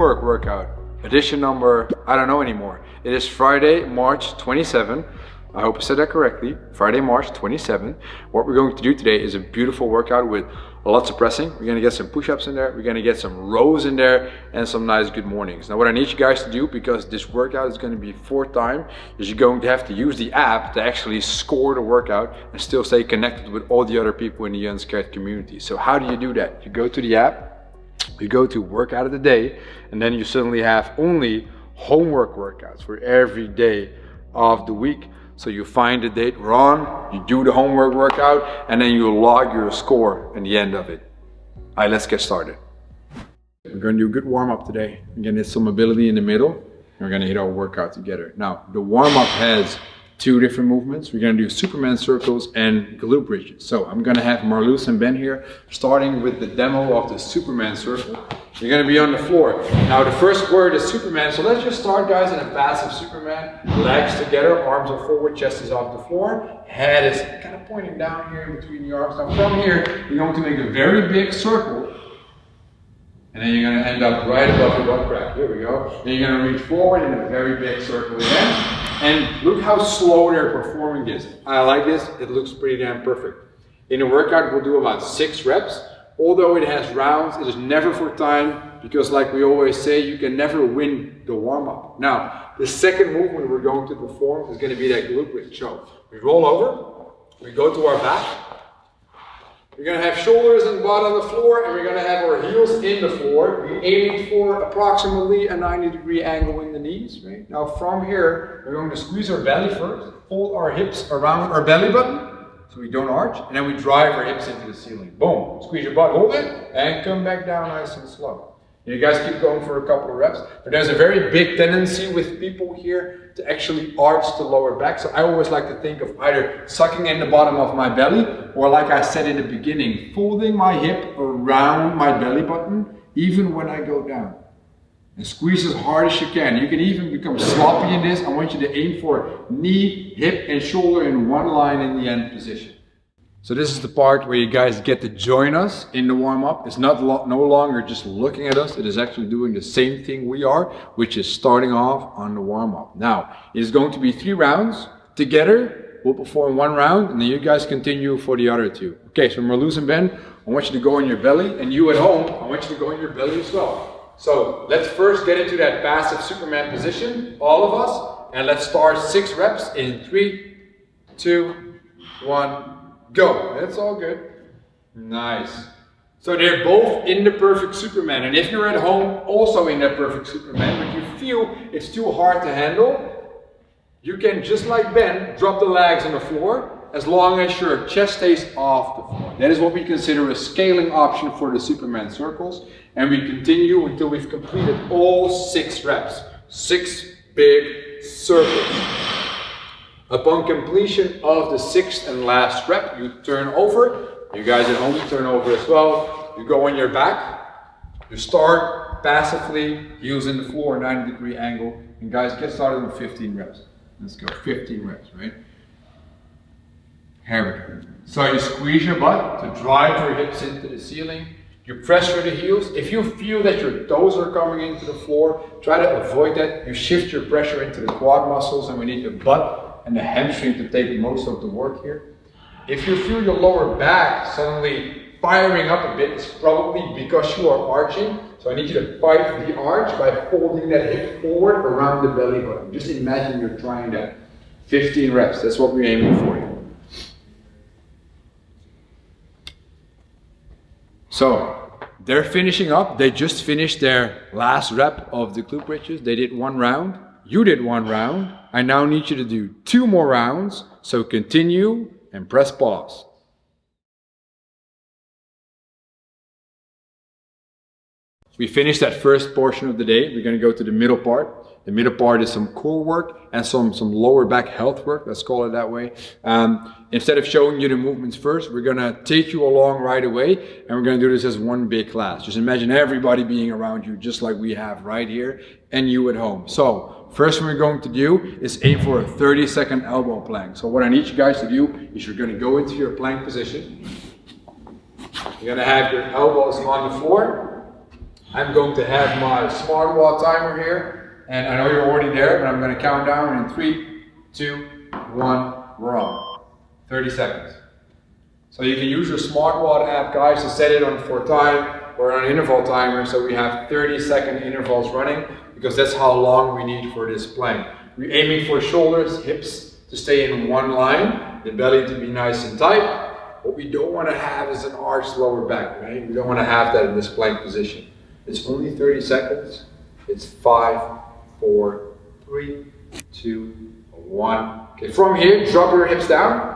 homework workout, edition number, I don't know anymore. It is Friday, March 27. I hope I said that correctly. Friday, March 27. What we're going to do today is a beautiful workout with lots of pressing. We're gonna get some push-ups in there, we're gonna get some rows in there, and some nice good mornings. Now what I need you guys to do, because this workout is gonna be 4 time, is you're going to have to use the app to actually score the workout and still stay connected with all the other people in the UnScared community. So how do you do that? You go to the app, you go to workout of the day, and then you suddenly have only homework workouts for every day of the week. So you find the date we're on, you do the homework workout, and then you log your score at the end of it. All right, let's get started. We're gonna do a good warm up today. We're gonna hit some mobility in the middle, and we're gonna hit our workout together. Now, the warm up has 2 different movements. We're gonna do Superman circles and glute bridges. So I'm gonna have Marloes and Ben here, starting with the demo of the Superman circle. You're gonna be on the floor. Now the first word is Superman, so let's just start, guys, in a passive Superman. Legs together, arms are forward, chest is off the floor. Head is kind of pointing down here in between the arms. Now from here, you're going to make a very big circle. And then you're gonna end up right above your butt crack. Here we go. Then you're gonna reach forward in a very big circle again. And look how slow they're performing this. I like this, it looks pretty damn perfect. In a workout, we'll do about 6 reps. Although it has rounds, it is never for time, because like we always say, you can never win the warm-up. Now, the second movement we're going to perform is gonna be that glute bridge. So, we roll over, we go to our back, we're gonna have shoulders and butt on the floor, and we're gonna have our heels in the floor. We're aiming for approximately a 90-degree angle in the knees, right? Now from here, we're going to squeeze our belly first, fold our hips around our belly button, so we don't arch, and then we drive our hips into the ceiling. Boom, squeeze your butt, hold it, and come back down nice and slow. You guys keep going for a couple of reps, but there's a very big tendency with people here to actually arch the lower back. So I always like to think of either sucking in the bottom of my belly, or like I said in the beginning, folding my hip around my belly button, even when I go down. And squeeze as hard as you can. You can even become sloppy in this. I want you to aim for knee, hip, and shoulder in one line in the end position. So this is the part where you guys get to join us in the warm-up. It's not no longer just looking at us. It is actually doing the same thing we are, which is starting off on the warm-up. Now, it is going to be 3 rounds. Together, we'll perform 1 round, and then you guys continue for the other 2. Okay, so Marloes and Ben, I want you to go on your belly, and you at home, I want you to go on your belly as well. So let's first get into that passive Superman position, all of us, and let's start 6 reps in 3, 2, 1. Go. That's all good. Nice. So they're both in the perfect Superman. And if you're at home also in that perfect Superman, but you feel it's too hard to handle, you can, just like Ben, drop the legs on the floor as long as your chest stays off the floor. That is what we consider a scaling option for the Superman circles. And we continue until we've completed all 6 reps. 6 big circles. Upon completion of the 6th and last rep, you turn over. You guys at home, you turn over as well. You go on your back. You start passively, heels in the floor, 90-degree angle. And guys, get started on 15 reps. Let's go, 15 reps, right? Here we go. So you squeeze your butt to drive your hips into the ceiling. You pressure the heels. If you feel that your toes are coming into the floor, try to avoid that. You shift your pressure into the quad muscles, and we need the butt and the hamstring to take most of the work here. If you feel your lower back suddenly firing up a bit, it's probably because you are arching. So I need you to fight the arch by folding that hip forward around the belly button. Just imagine you're trying that. 15 reps, that's what we're aiming for. So they're finishing up. They just finished their last rep of the glute bridges. They did 1 round. You did 1 round. I now need you to do 2 more rounds. So continue and press pause. We finished that first portion of the day. We're going to go to the middle part. The middle part is some core work and some lower back health work. Let's call it that way. Instead of showing you the movements first, we're going to take you along right away. And we're going to do this as one big class. Just imagine everybody being around you just like we have right here and you at home. So first thing we're going to do is aim for a 30-second elbow plank. So what I need you guys to do is you're going to go into your plank position. You're going to have your elbows on the floor. I'm going to have my smart wall timer here, and I know you're already there, but I'm going to count down in 3, 2, 1, we're on. 30 seconds. So you can use your smart wall app, guys, to set it on for time or on an interval timer, so we have 30-second intervals running, because that's how long we need for this plank. We're aiming for shoulders, hips to stay in one line, the belly to be nice and tight. What we don't want to have is an arched lower back, right? We don't want to have that in this plank position. It's only 30 seconds. It's 5, 4, 3, 2, 1. Okay, from here, drop your hips down.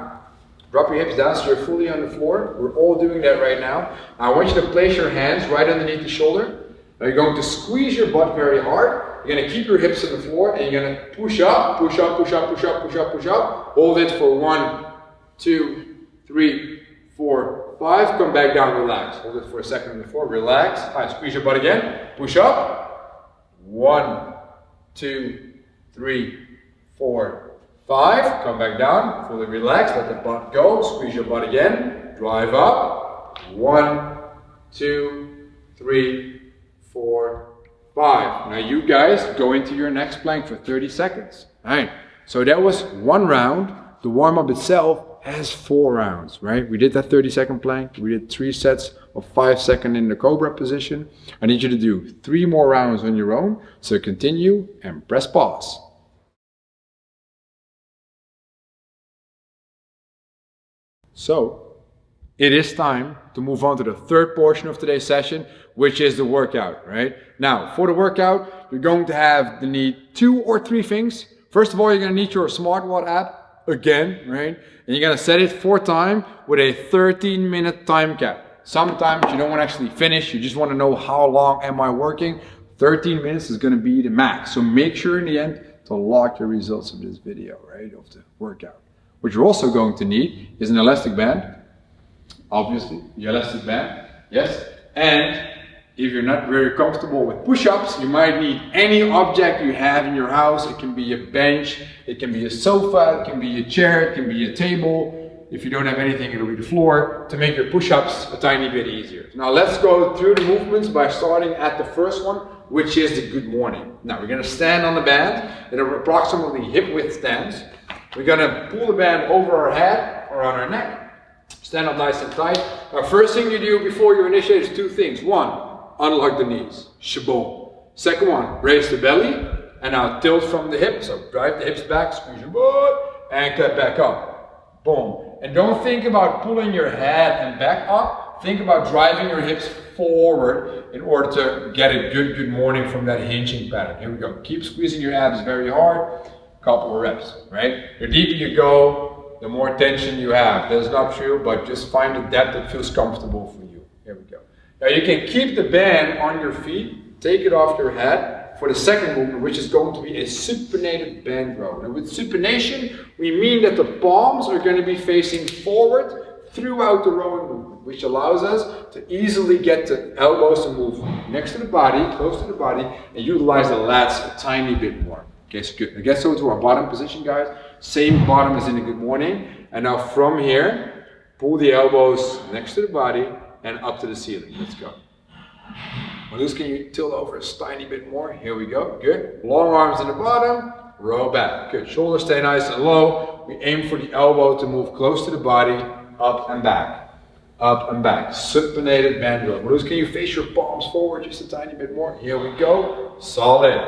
Drop your hips down so you're fully on the floor. We're all doing that right now. I want you to place your hands right underneath the shoulder. Now you're going to squeeze your butt very hard. You're going to keep your hips on the floor and you're going to push up, push up, push up, push up, push up, push up. Hold it for 1, 2, 3, 4, 5. Come back down, relax. Hold it for a second on the floor, relax. All right, squeeze your butt again. Push up. 1, 2, 3, 4, 5. Come back down, fully relax, let the butt go. Squeeze your butt again. Drive up. 1, 2, 3, 4, 5. Now you guys go into your next plank for 30 seconds. All right, so that was 1 round. The warm-up itself has 4 rounds, right? We did that 30-second plank. We did 3 sets of 5 seconds in the Cobra position. I need you to do 3 more rounds on your own. So continue and press pause. So it is time to move on to the third portion of today's session, which is the workout, right? Now, for the workout, you're going to need 2 or 3 things. First of all, you're going to need your smartwatch app again, right? And you're going to set it for time with a 13-minute time cap. Sometimes you don't want to actually finish. You just want to know how long am I working. 13 minutes is going to be the max. So make sure in the end to log your results of this video, right? Of the workout. What you're also going to need is an elastic band. Obviously, the elastic band, yes. And if you're not very comfortable with push-ups, you might need any object you have in your house. It can be a bench, it can be a sofa, it can be a chair, it can be a table. If you don't have anything, it'll be the floor, to make your push-ups a tiny bit easier. Now let's go through the movements by starting at the first one, which is the good morning. Now we're going to stand on the band in an approximately hip width stance. We're going to pull the band over our head or on our neck. Stand up nice and tight. Now first thing you do before you initiate is 2 things. 1, unlock the knees. Shaboom. Second one, raise the belly. And now tilt from the hip. So drive the hips back, squeeze your butt, and cut back up. Boom. And don't think about pulling your head and back up. Think about driving your hips forward in order to get a good morning from that hinging pattern. Here we go. Keep squeezing your abs very hard. Couple of reps, right? The deeper you go, the more tension you have. That's not true, but just find a depth that feels comfortable for you. Here we go. Now you can keep the band on your feet, take it off your head for the second movement, which is going to be a supinated band row. Now with supination, we mean that the palms are going to be facing forward throughout the rowing movement, which allows us to easily get the elbows to move next to the body, close to the body, and utilize the lats a tiny bit more. Okay, so good. Now get so to our bottom position, guys. Same bottom as in the good morning. And now from here, pull the elbows next to the body and up to the ceiling. Let's go. Marloes, can you tilt over a tiny bit more? Here we go. Good. Long arms in the bottom. Row back. Good. Shoulders stay nice and low. We aim for the elbow to move close to the body. Up and back. Up and back. Supinated band row. Marloes, can you face your palms forward just a tiny bit more? Here we go. Solid.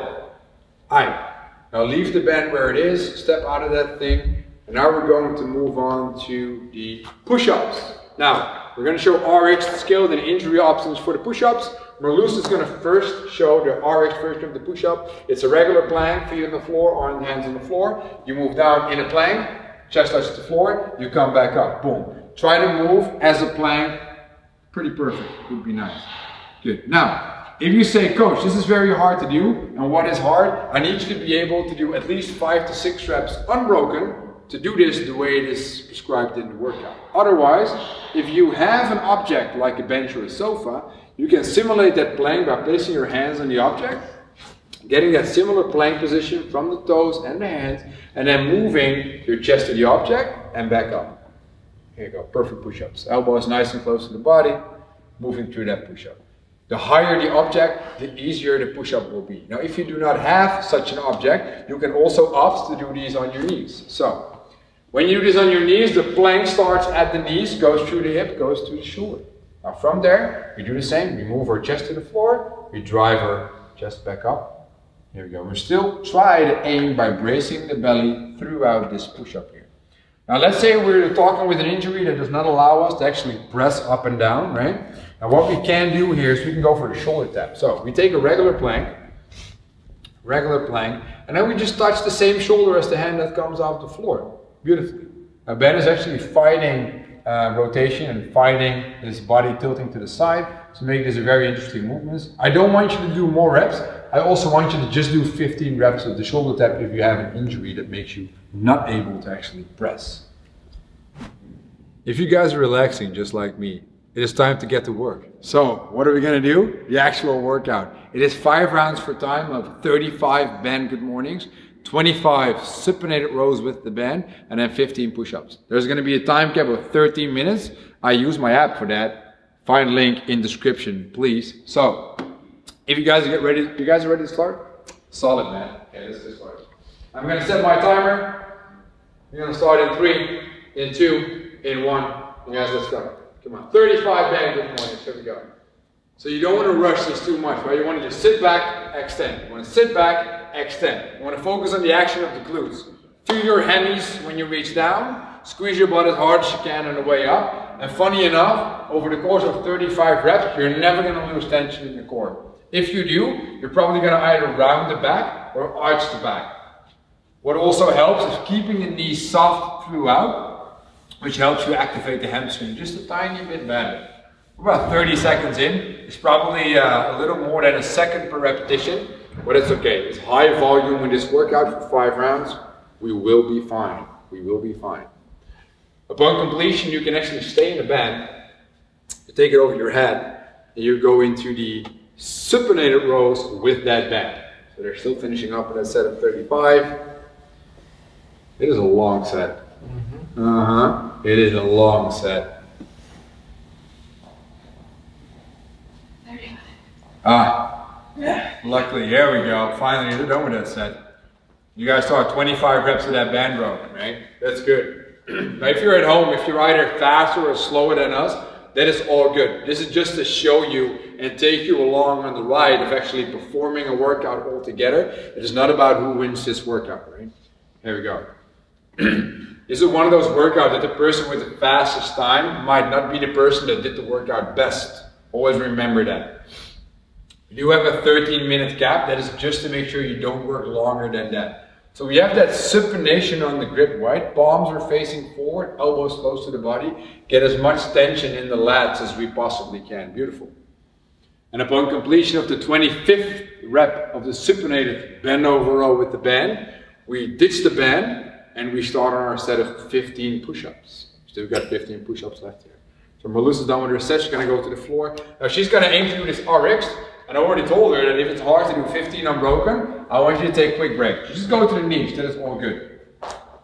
Alright. Now leave the band where it is, step out of that thing, and now we're going to move on to the push-ups. Now, we're going to show RX scale and injury options for the push-ups. Marloes is going to first show the RX version of the push-up. It's a regular plank, feet on the floor, or hands on the floor. You move down in a plank, chest touches the floor, you come back up, boom. Try to move as a plank, pretty perfect, would be nice. Good. Now, if you say, coach, this is very hard to do, and what is hard? I need you to be able to do at least 5 to 6 reps unbroken to do this the way it is prescribed in the workout. Otherwise, if you have an object like a bench or a sofa, you can simulate that plank by placing your hands on the object, getting that similar plank position from the toes and the hands, and then moving your chest to the object and back up. Here you go, perfect push-ups. Elbows nice and close to the body, moving through that push-up. The higher the object, the easier the push-up will be. Now, if you do not have such an object, you can also opt to do these on your knees. So, when you do this on your knees, the plank starts at the knees, goes through the hip, goes to the shoulder. Now from there, we do the same. We move our chest to the floor, we drive our chest back up. Here we go. We still try to aim by bracing the belly throughout this push-up here. Now let's say we're talking with an injury that does not allow us to actually press up and down, right? Now what we can do here is we can go for the shoulder tap. So we take a regular plank, and then we just touch the same shoulder as the hand that comes off the floor. Beautifully. Now Ben is actually fighting rotation and fighting his body tilting to the side to make this a very interesting movement. I don't want you to do more reps. I also want you to just do 15 reps of the shoulder tap if you have an injury that makes you not able to actually press. If you guys are relaxing just like me, it is time to get to work. So what are we going to do? The actual workout. It is 5 rounds for time of 35 band good mornings, 25 supinated rows with the band, and then 15 push-ups. There's going to be a time cap of 13 minutes. I use my app for that. Find link in description, please. So, if you guys get ready, you guys are ready to start? Solid, man. Okay, let's get started. I'm going to set my timer. We're going to start in 3, in 2, in 1. You guys, let's go. Come on. 35 band good mornings. Here we go. So you don't want to rush this too much, right? You want to just sit back, extend. You want to sit back, extend. You want to focus on the action of the glutes. Feel your hemis when you reach down. Squeeze your butt as hard as you can on the way up. And funny enough, over the course of 35 reps, you're never going to lose tension in the core. If you do, you're probably going to either round the back or arch the back. What also helps is keeping the knees soft throughout, which helps you activate the hamstring just a tiny bit better. We're about 30 seconds in. It's probably a little more than a second per repetition, but it's okay. It's high volume in this workout for 5 rounds. We will be fine. We will be fine. Upon completion, you can actually stay in the band. You take it over your head, and you go into the supinated rows with that band. So they're still finishing up with that set of 35. It is a long set. It is a long set. 35. Luckily, here we go. Finally, you're done with that set. You guys saw 25 reps of that band row, right? That's good. Now, if you're at home, if you're either faster or slower than us, that is all good. This is just to show you and take you along on the ride of actually performing a workout all together. It is not about who wins this workout, right? Here we go. This is one of those workouts that the person with the fastest time might not be the person that did the workout best. Always remember that. You do have a 13-minute cap. That is just to make sure you don't work longer than that. So we have that supination on the grip, right? Palms are facing forward, elbows close to the body. Get as much tension in the lats as we possibly can. Beautiful. And upon completion of the 25th rep of the supinated bend over row with the band, we ditch the band and we start on our set of 15 push-ups. Still got 15 push-ups left here. So Melissa's done with her set. She's going to go to the floor. Now she's going to aim to do this RX. And I already told her that if it's hard to do 15 unbroken, I want you to take a quick break. Just go to the knees, that is all good.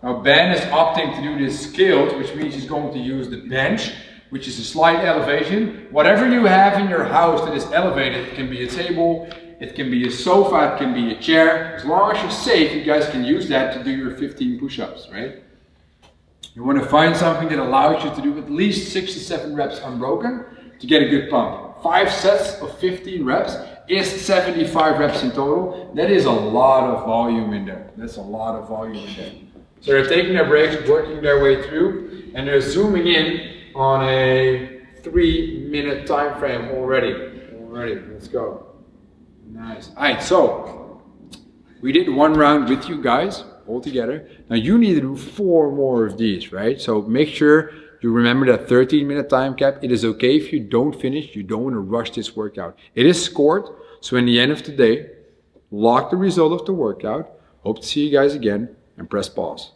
Now Ben is opting to do this scaled, which means he's going to use the bench, which is a slight elevation. Whatever you have in your house that is elevated, it can be a table, it can be a sofa, it can be a chair. As long as you're safe, you guys can use that to do your 15 push-ups, right? You want to find something that allows you to do at least 6 to 7 reps unbroken to get a good pump. 5 sets of 15 reps is 75 reps in total. That is a lot of volume in there. That's a lot of volume in there. So they're taking their breaks, working their way through, and they're zooming in on a 3-minute time frame already. Let's go. Nice. Alright, so we did 1 round with you guys all together. Now you need to do 4 more of these, right? So make sure you remember that 13-minute time cap. It is okay if you don't finish. You don't want to rush this workout. It is scored. So in the end of the day, log the result of the workout. Hope to see you guys again and press pause.